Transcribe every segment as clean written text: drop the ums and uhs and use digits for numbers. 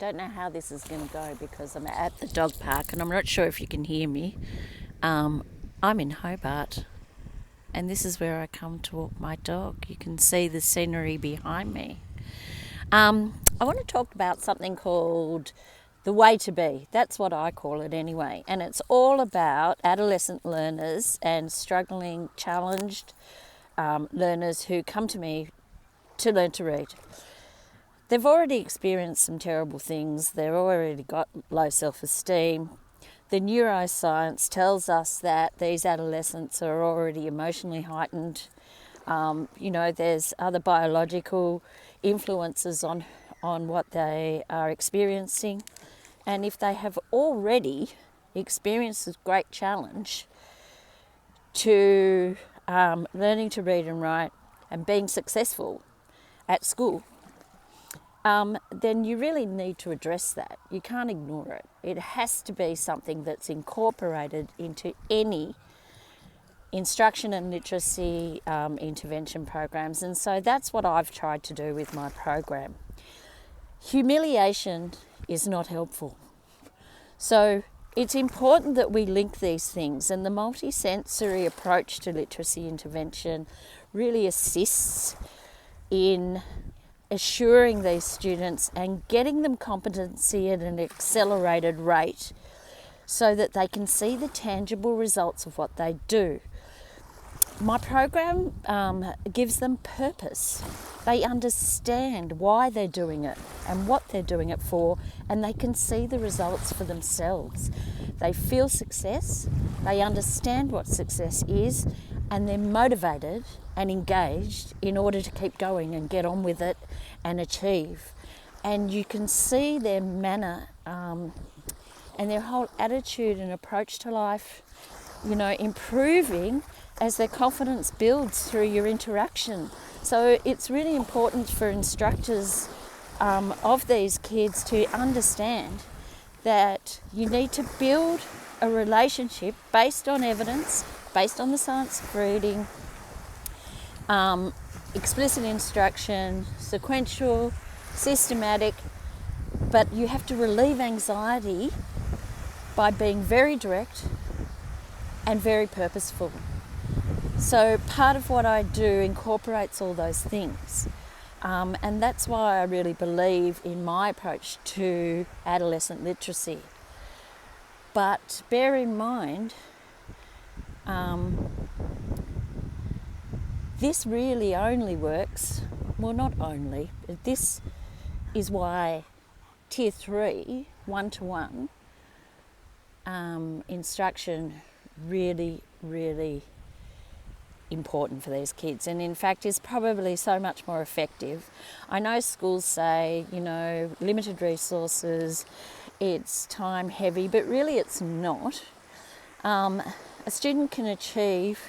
don't know how this is going to go because I'm at the dog park and I'm not sure if you can hear me. I'm in Hobart and this is where I come to walk my dog. You can see the scenery behind me. I want to talk about something called the way to be. That's what I call it anyway. And it's all about adolescent learners and struggling, challenged learners who come to me to learn to read. They've already experienced some terrible things. They've already got low self-esteem. The neuroscience tells us that these adolescents are already emotionally heightened. There's other biological influences on what they are experiencing. And if they have already experienced this great challenge to learning to read and write and being successful at school, then you really need to address that. You can't ignore it. It has to be something that's incorporated into any instruction and literacy intervention programs. And so that's what I've tried to do with my program. Humiliation is not helpful. So it's important that we link these things, and the multisensory approach to literacy intervention really assists in assuring these students and getting them competency at an accelerated rate so that they can see the tangible results of what they do. My program gives them purpose. They understand why they're doing it and what they're doing it for, and they can see the results for themselves. They feel success, they understand what success is, and they're motivated and engaged in order to keep going and get on with it and achieve. And you can see their manner and their whole attitude and approach to life, improving as their confidence builds through your interaction. So it's really important for instructors of these kids to understand that you need to build a relationship based on evidence, based on the science of reading, explicit instruction, sequential, systematic, but you have to relieve anxiety by being very direct and very purposeful. So part of what I do incorporates all those things. And that's why I really believe in my approach to adolescent literacy. But bear in mind, this really only works, well, not only, this is why Tier 3, one-to-one instruction really, really important for these kids, and in fact is probably so much more effective. I know schools say, limited resources, it's time heavy, but really it's not. A student can achieve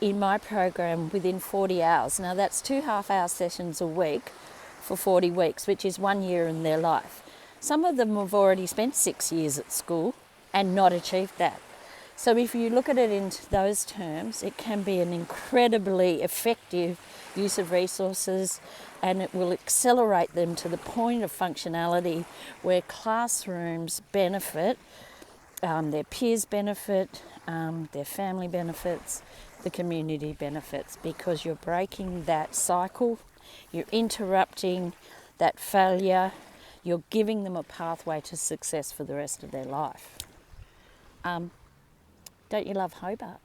in my program within 40 hours. Now that's 2 half-hour sessions a week for 40 weeks, which is 1 year in their life. Some of them have already spent 6 years at school and not achieved that. So if you look at it in those terms, it can be an incredibly effective use of resources, and it will accelerate them to the point of functionality where classrooms benefit, their peers benefit, their family benefits, the community benefits, because you're breaking that cycle, you're interrupting that failure, you're giving them a pathway to success for the rest of their life. Don't you love Hobart?